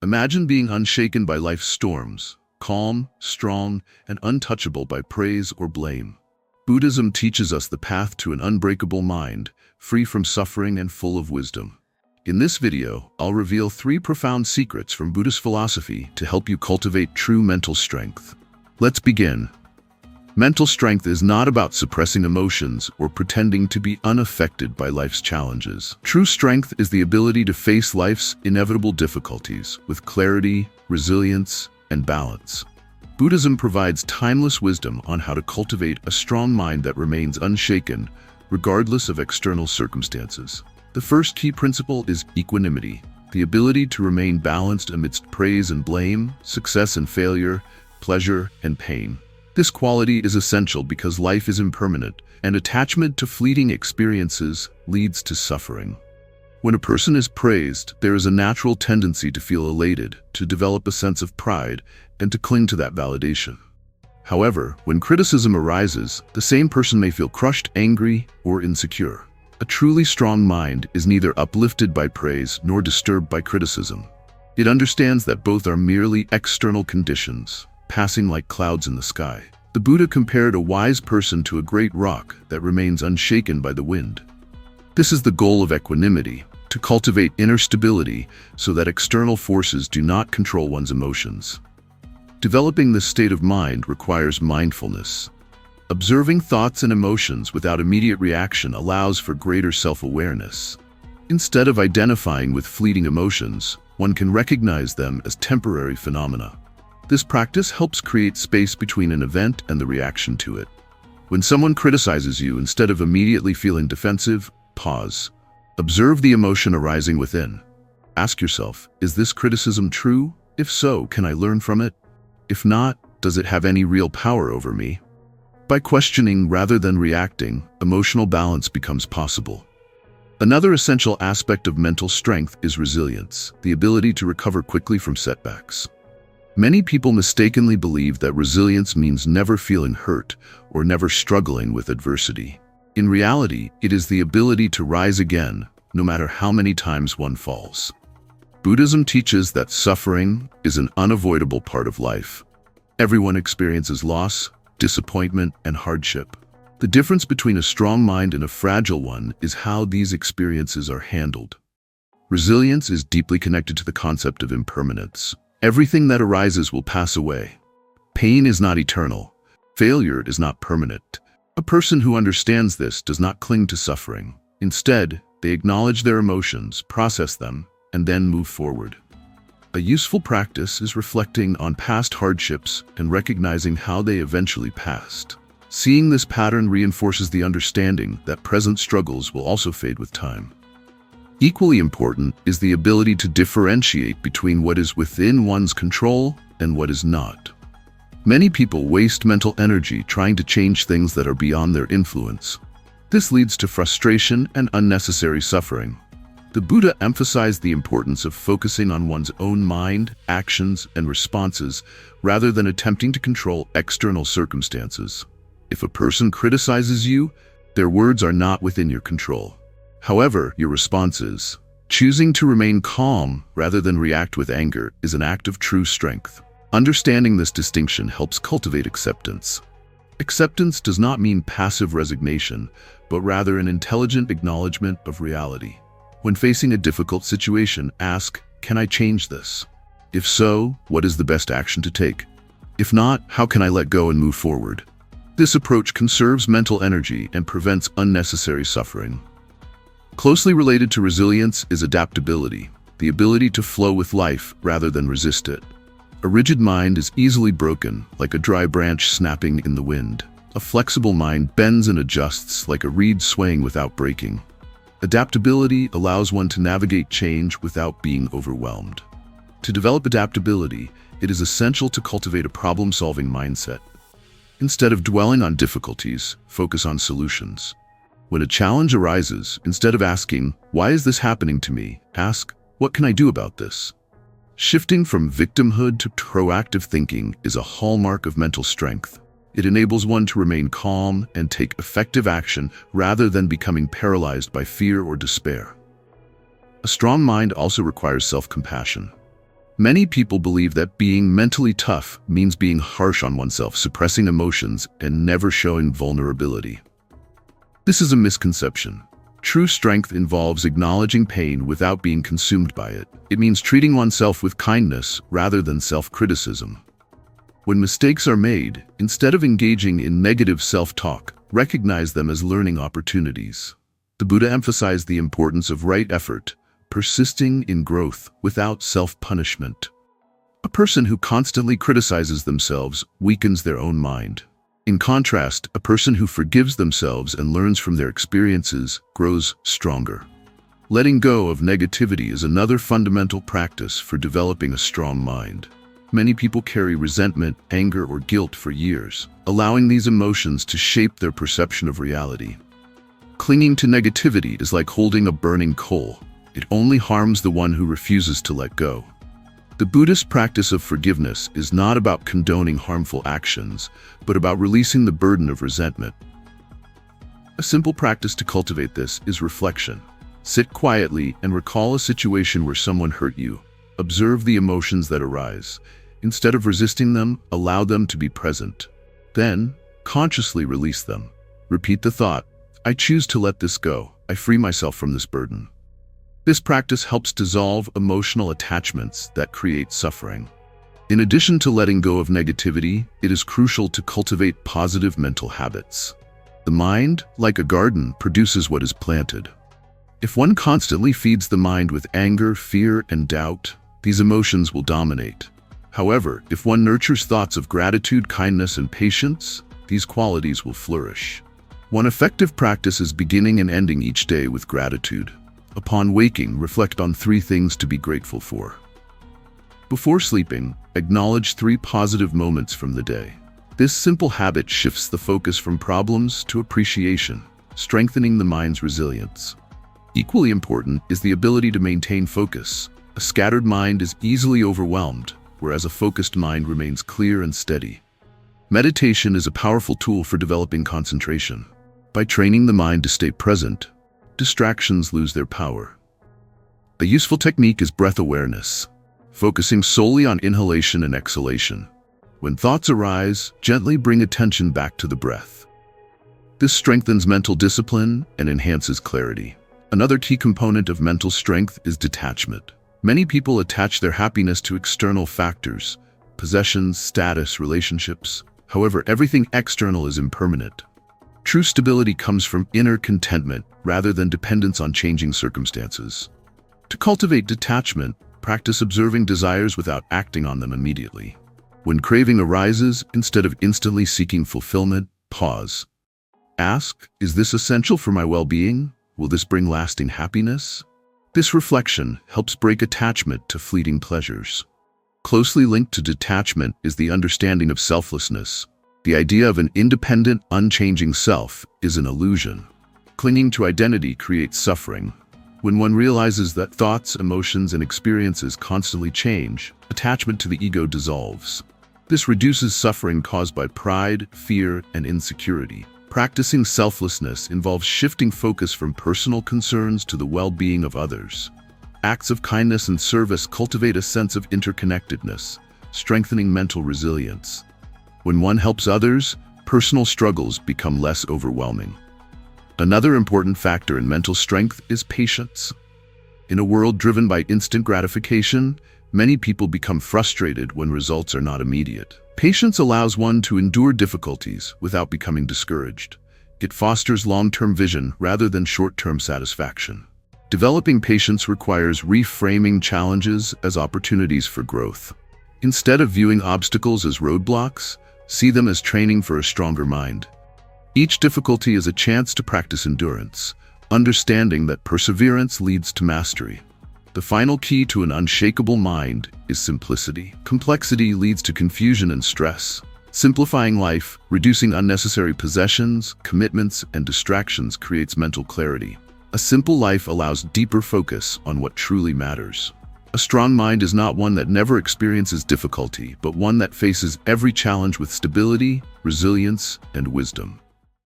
Imagine being unshaken by life's storms, calm, strong, and untouchable by praise or blame. Buddhism teaches us the path to an unbreakable mind, free from suffering and full of wisdom. In this video, I'll reveal 3 profound secrets from Buddhist philosophy to help you cultivate true mental strength. Let's begin. Mental strength is not about suppressing emotions or pretending to be unaffected by life's challenges. True strength is the ability to face life's inevitable difficulties with clarity, resilience, and balance. Buddhism provides timeless wisdom on how to cultivate a strong mind that remains unshaken, regardless of external circumstances. The first key principle is equanimity, the ability to remain balanced amidst praise and blame, success and failure, pleasure and pain. This quality is essential because life is impermanent, and attachment to fleeting experiences leads to suffering. When a person is praised, there is a natural tendency to feel elated, to develop a sense of pride, and to cling to that validation. However, when criticism arises, the same person may feel crushed, angry, or insecure. A truly strong mind is neither uplifted by praise nor disturbed by criticism. It understands that both are merely external conditions, passing like clouds in the sky. The Buddha compared a wise person to a great rock that remains unshaken by the wind. This is the goal of equanimity, to cultivate inner stability so that external forces do not control one's emotions. Developing this state of mind requires mindfulness. Observing thoughts and emotions without immediate reaction allows for greater self-awareness. Instead of identifying with fleeting emotions, one can recognize them as temporary phenomena. This practice helps create space between an event and the reaction to it. When someone criticizes you, instead of immediately feeling defensive, pause. Observe the emotion arising within. Ask yourself, is this criticism true? If so, can I learn from it? If not, does it have any real power over me? By questioning rather than reacting, emotional balance becomes possible. Another essential aspect of mental strength is resilience, the ability to recover quickly from setbacks. Many people mistakenly believe that resilience means never feeling hurt or never struggling with adversity. In reality, it is the ability to rise again, no matter how many times one falls. Buddhism teaches that suffering is an unavoidable part of life. Everyone experiences loss, disappointment, and hardship. The difference between a strong mind and a fragile one is how these experiences are handled. Resilience is deeply connected to the concept of impermanence. Everything that arises will pass away. Pain is not eternal. Failure is not permanent. A person who understands this does not cling to suffering. Instead, they acknowledge their emotions, process them, and then move forward. A useful practice is reflecting on past hardships and recognizing how they eventually passed. Seeing this pattern reinforces the understanding that present struggles will also fade with time. Equally important is the ability to differentiate between what is within one's control and what is not. Many people waste mental energy trying to change things that are beyond their influence. This leads to frustration and unnecessary suffering. The Buddha emphasized the importance of focusing on one's own mind, actions, and responses rather than attempting to control external circumstances. If a person criticizes you, their words are not within your control. However, your response is. Choosing to remain calm rather than react with anger is an act of true strength. Understanding this distinction helps cultivate acceptance. Acceptance does not mean passive resignation, but rather an intelligent acknowledgement of reality. When facing a difficult situation, ask, can I change this? If so, what is the best action to take? If not, how can I let go and move forward? This approach conserves mental energy and prevents unnecessary suffering. Closely related to resilience is adaptability, the ability to flow with life rather than resist it. A rigid mind is easily broken, like a dry branch snapping in the wind. A flexible mind bends and adjusts like a reed swaying without breaking. Adaptability allows one to navigate change without being overwhelmed. To develop adaptability, it is essential to cultivate a problem-solving mindset. Instead of dwelling on difficulties, focus on solutions. When a challenge arises, instead of asking, why is this happening to me, ask, what can I do about this? Shifting from victimhood to proactive thinking is a hallmark of mental strength. It enables one to remain calm and take effective action rather than becoming paralyzed by fear or despair. A strong mind also requires self-compassion. Many people believe that being mentally tough means being harsh on oneself, suppressing emotions, and never showing vulnerability. This is a misconception. True strength involves acknowledging pain without being consumed by it. It means treating oneself with kindness rather than self-criticism. When mistakes are made, instead of engaging in negative self-talk, recognize them as learning opportunities. The Buddha emphasized the importance of right effort, persisting in growth without self-punishment. A person who constantly criticizes themselves weakens their own mind. In contrast, a person who forgives themselves and learns from their experiences grows stronger. Letting go of negativity is another fundamental practice for developing a strong mind. Many people carry resentment, anger, or guilt for years, allowing these emotions to shape their perception of reality. Clinging to negativity is like holding a burning coal. It only harms the one who refuses to let go. The Buddhist practice of forgiveness is not about condoning harmful actions, but about releasing the burden of resentment. A simple practice to cultivate this is reflection. Sit quietly and recall a situation where someone hurt you. Observe the emotions that arise. Instead of resisting them, allow them to be present. Then, consciously release them. Repeat the thought, "I choose to let this go. I free myself from this burden." This practice helps dissolve emotional attachments that create suffering. In addition to letting go of negativity, it is crucial to cultivate positive mental habits. The mind, like a garden, produces what is planted. If one constantly feeds the mind with anger, fear, and doubt, these emotions will dominate. However, if one nurtures thoughts of gratitude, kindness, and patience, these qualities will flourish. One effective practice is beginning and ending each day with gratitude. Upon waking, reflect on 3 things to be grateful for. Before sleeping, acknowledge 3 positive moments from the day. This simple habit shifts the focus from problems to appreciation, strengthening the mind's resilience. Equally important is the ability to maintain focus. A scattered mind is easily overwhelmed, whereas a focused mind remains clear and steady. Meditation is a powerful tool for developing concentration. By training the mind to stay present, distractions lose their power. A useful technique is breath awareness, focusing solely on inhalation and exhalation. When thoughts arise, gently bring attention back to the breath. This strengthens mental discipline and enhances clarity. Another key component of mental strength is detachment. Many people attach their happiness to external factors, possessions, status, relationships. However, everything external is impermanent. True stability comes from inner contentment rather than dependence on changing circumstances. To cultivate detachment, practice observing desires without acting on them immediately. When craving arises, instead of instantly seeking fulfillment, pause. Ask, "Is this essential for my well-being? Will this bring lasting happiness?" This reflection helps break attachment to fleeting pleasures. Closely linked to detachment is the understanding of selflessness. The idea of an independent, unchanging self is an illusion. Clinging to identity creates suffering. When one realizes that thoughts, emotions, and experiences constantly change, attachment to the ego dissolves. This reduces suffering caused by pride, fear, and insecurity. Practicing selflessness involves shifting focus from personal concerns to the well-being of others. Acts of kindness and service cultivate a sense of interconnectedness, strengthening mental resilience. When one helps others, personal struggles become less overwhelming. Another important factor in mental strength is patience. In a world driven by instant gratification, many people become frustrated when results are not immediate. Patience allows one to endure difficulties without becoming discouraged. It fosters long-term vision rather than short-term satisfaction. Developing patience requires reframing challenges as opportunities for growth. Instead of viewing obstacles as roadblocks, see them as training for a stronger mind. Each difficulty is a chance to practice endurance, understanding that perseverance leads to mastery. The final key to an unshakable mind is simplicity. Complexity leads to confusion and stress. Simplifying life, reducing unnecessary possessions, commitments, and distractions creates mental clarity. A simple life allows deeper focus on what truly matters. A strong mind is not one that never experiences difficulty, but one that faces every challenge with stability, resilience, and wisdom.